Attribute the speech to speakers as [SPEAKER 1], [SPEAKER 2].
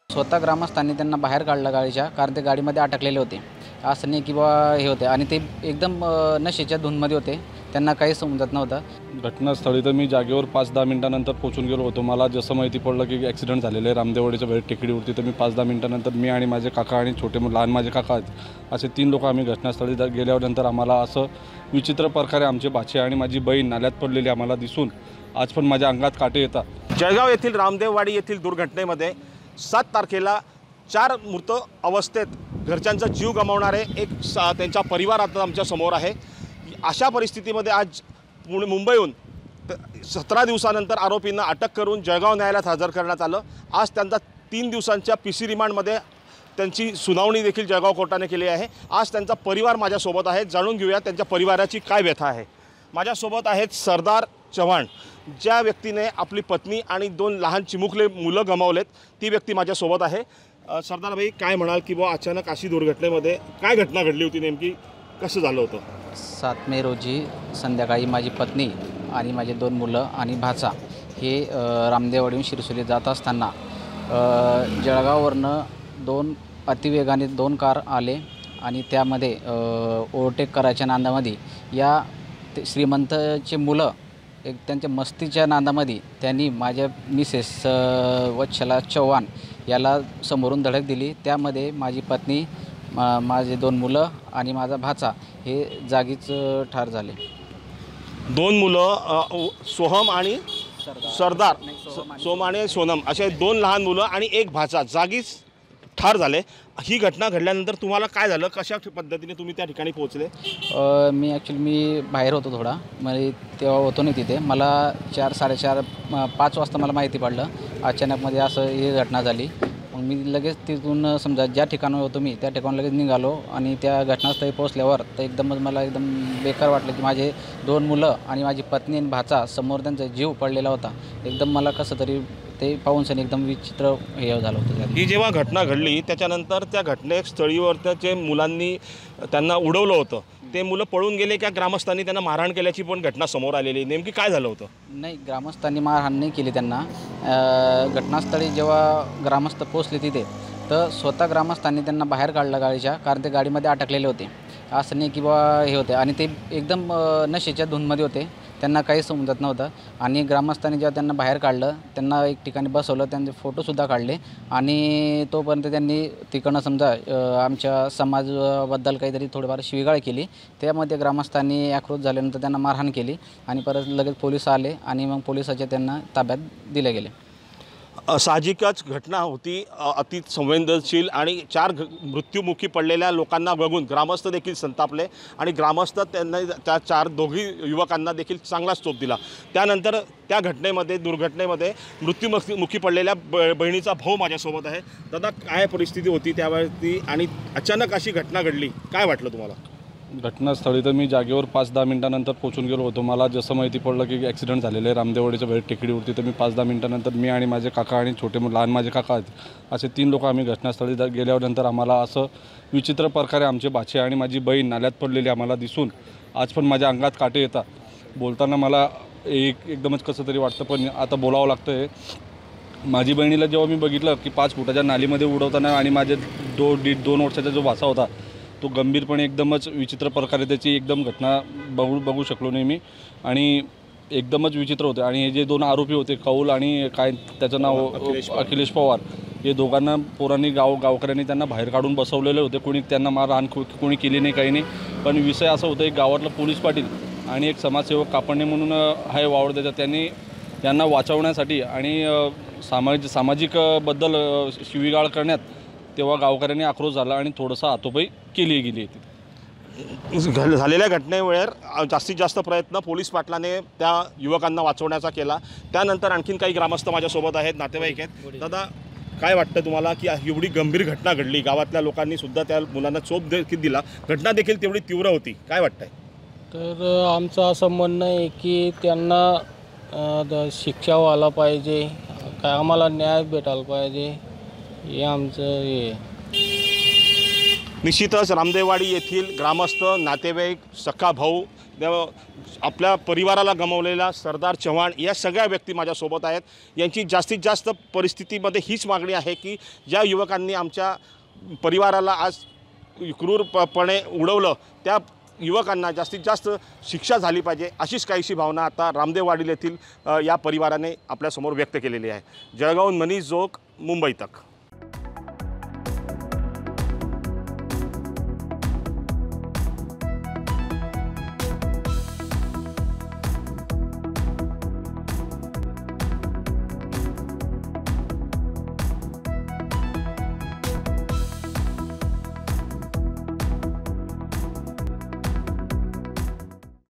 [SPEAKER 1] स्वतः ग्रामस्थांनी त्यांना बाहेर काढलं गाडीच्या, कारण ते गाडीमध्ये अटकलेले होते। असं नाही की बा हे होते आणि ते एकदम नशेच्या धुनमध्ये होते, त्यांना काही समजत नव्हतं।
[SPEAKER 2] घटनास्थळी तर मी जागेवर 5-10 मिनिटांनंतर पोहोचून गेलो होतो। मला जसं माहिती पडलं की ॲक्सिडेंट झालेलं आहे रामदेववाडीच्या बाहेर टेकडीवरती, तर मी 5-10 मिनिटांनंतर मी आणि माझे काका आणि लहान माझे काका आहेत असे 3 लोक आम्ही घटनास्थळी गेल्यानंतर आम्हाला असं विचित्र प्रकारे आमचे भाचे आणि माझी बहीण नाल्यात पडलेली आम्हाला दिसून आज पण माझ्या अंगात काटे येतात।
[SPEAKER 3] जळगाव येथील रामदेववाडी येथील दुर्घटनेमध्ये 7 तारखेला 4 मृत अवस्थेत घरच्यांचा जीव गमावणारे त्यांचा परिवार आता आमच्या समोर आहे। अशा परिस्थितीमध्ये आज मुंबईहून 17 दिवसानंतर आरोपींना अटक करून जळगाव न्यायालयात हजर करण्यात आलं। आज त्यांचा 3 दिवसांच्या PC रिमांडमध्ये त्यांची सुनावणी देखील जळगाव कोर्टाने केली आहे। आज त्यांचा परिवार माझ्यासोबत आहे, जाणून घेऊया त्यांच्या परिवाराची काय व्यथा आहे। माझ्यासोबत आहेत सरदार चव्हाण, ज्या व्यक्तीने आपली पत्नी आणि 2 लहान चिमुकले मुलं गमावलेत, ती व्यक्ती माझ्यासोबत आहे। सरदार भाई, काय म्हणाल की बुवा अचानक अशी दुर्घटनेमध्ये काय घटना घडली होती, नेमकी कसं झालं होतं?
[SPEAKER 1] 7 मे रोजी संध्याकाळी माझी पत्नी आणि माझे 2 मुलं आणि भाचा हे रामदेववाडीहून शिरसोली जात असताना जळगाववरनं 2 अतिवेगाने 2 कार आले आणि त्यामध्ये ओव्हरटेक करायच्या नादामध्ये या श्रीमंतचे मुलं त्यांच्या मस्तीच्या नादामध्ये त्यांनी माझ्या मिसेस वत्सला चव्हाण याला समोरून धडक दिली। त्यामध्ये माझी पत्नी, माझे 2 मुलं आणि माझा भाचा हे जागीच ठार झाले।
[SPEAKER 3] 2 मुलं सोहम आणि सरदार, सोम आणि सोनम असे 2 लहान मुलं आणि 1 भाचा जागीच ठार झाले। ही घटना घडल्यानंतर तुम्हाला काय झालं, कशा पद्धतीने तुम्ही त्या ठिकाणी पोहोचले?
[SPEAKER 1] मी बाहेर होतो थोडा, म्हणजे तेव्हा होतो नाही तिथे। मला 4-4:30 5 वाजता मला माहिती पडलं अचानकमध्ये असं ही घटना झाली। मग मी लगेच तिथून समजा ज्या ठिकाणी होतो मी त्या ठिकाणी लगेच निघालो आणि त्या घटनास्थळी पोहोचल्यावर तर एकदमच मला एकदम बेकार वाटलं की माझे 2 मुलं आणि माझी पत्नी आणि भाचा समोर त्यांचा जीव पडलेला होता। एकदम मला कसं तरी ते पाहून सण एकदम विचित्र हे झालं होतं।
[SPEAKER 3] ही जेव्हा घटना घडली त्याच्यानंतर त्या घटनेस्थळीवर जे मुलांनी त्यांना उडवलं होतं, ते मुलं पळून गेले का ग्रामस्थांनी त्यांना मारहाण केल्याची पण घटना समोर आलेली, नेमकी काय झालं होतं?
[SPEAKER 1] नाही, ग्रामस्थांनी मारहाण नाही केली त्यांना। घटनास्थळी जेव्हा ग्रामस्थ पोचले तिथे तर स्वतः ग्रामस्थांनी त्यांना बाहेर काढलं गाडीच्या, कारण ते गाडीमध्ये अटकलेले होते। असं नाही की बा हे होते आणि ते एकदम नशेच्या धुनमध्ये होते, त्यांना काही समजत नव्हतं। आणि ग्रामस्थांनी जेव्हा त्यांना बाहेर काढलं, त्यांना एक ठिकाणी बसवलं, त्यांचे फोटोसुद्धा काढले आणि तोपर्यंत त्यांनी तिकडनं समजा आमच्या समाजाबद्दल काहीतरी थोडीफार शिवीगाळ केली। त्यामध्ये ग्रामस्थांनी आक्रोश झाल्यानंतर त्यांना मारहाण केली आणि परत लगेच पोलीस आले आणि मग पोलिसाच्या त्यांना ताब्यात दिले गेले।
[SPEAKER 3] साहजिकच घटना होती, अति संवेदनशील आणि 4 मृत्युमुखी पडलेल्या लोकांना बघून ग्रामस्थ देखील संतापले आणि ग्रामस्थ त्यांना त्या दोघी युवकांना देखील चांगलाच चोप दिला। त्यानंतर त्या दुर्घटनेमध्ये मृत्युमुखी पडलेल्या बहिणीचा भाऊ माझ्यासोबत आहे। दादा, काय परिस्थिती होती त्यावरती आणि अचानक अशी घटना घडली, काय वाटलं तुम्हाला?
[SPEAKER 2] घटनास्थळी तर मी जागेवर 5-10 मिनिटांनंतर पोहोचून गेलो होतो। मला जसं माहिती पडलं की ॲक्सिडेंट झालेलं आहे रामदेववाडीच्या बाहेर टेकडीवरती, तर मी 5-10 मिनिटांनंतर मी आणि माझे काका आणि लहान माझे काका आहेत असे 3 लोक आम्ही घटनास्थळी गेल्यानंतर आम्हाला असं विचित्र प्रकारे आमचे भाचे आणि माझी बहीण नाल्यात पडलेली आम्हाला दिसून आज पण माझ्या अंगात काटे येतात। बोलताना मला एकदमच कसं तरी वाटतं, पण आता बोलावं लागतं आहे। माझी बहिणीला जेव्हा मी बघितलं की 5 फुटाच्या नालीमध्ये उडवताना आणि माझे 2 वर्षाचा जो भाचा होता तो गंभीरपणे एकदमच विचित्र प्रकारे त्याची एकदम घटना बघू शकलो नाही मी आणि एकदमच विचित्र होते। आणि हे जे 2 आरोपी होते, कौल आणि काय त्याचं नाव अखिलेश पवार, हे दोघांना पोरांनी गावकऱ्यांनी त्यांना बाहेर काढून बसवलेले होते। कोणी त्यांना मारहाण कोणी केली नाही, काही नाही। पण विषय असा होता, एक गावातला पोलीस पाटील आणि एक समाजसेवक कापडणे म्हणून आहे वावडद्याचा, त्यांनी त्यांना वाचवण्यासाठी आणि सामाजिक बद्दल शिवीगाळ करण्यात तेव्हा गावकऱ्यांनी आक्रोश झाला आणि थोडंसं हातोपाई केली गेली।
[SPEAKER 3] झालेल्या घटनेवर जास्तीत जास्त प्रयत्न पोलीस पाटलाने त्या युवकांना वाचवण्याचा केला। त्यानंतर आणखीन काही ग्रामस्थ माझ्यासोबत आहेत, नातेवाईक आहेत। दादा, काय वाटतं तुम्हाला की एवढी गंभीर घटना घडली, गावातल्या लोकांनी सुद्धा त्या मुलांना चोप देखील दिला, घटना देखील तेवढी तीव्र होती, काय वाटतंय?
[SPEAKER 4] तर आमचं असं म्हणणं आहे की त्यांना शिक्षा व्हायला पाहिजे, काय आम्हाला न्याय भेटायला पाहिजे, हे आमचं हे।
[SPEAKER 3] निश्चितच रामदेववाडी येथील ग्रामस्थ, नातेवाईक, सख्खा भाऊ आपल्या परिवाराला गमावलेला सरदार चव्हाण या सगळ्या व्यक्ती माझ्यासोबत आहेत. यांची जास्तीत जास्त परिस्थितीमध्ये हीच मागणी आहे की ज्या युवकांनी आमच्या परिवाराला आज क्रूरपणे उडवलं त्या युवकांना जास्तीत जास्त शिक्षा झाली पाहिजे, अशीच काहीशी भावना आता रामदेववाडी येथील या परिवाराने आपल्यासमोर व्यक्त केलेली आहे. जळगावहून मनीष जोग, मुंबई तक.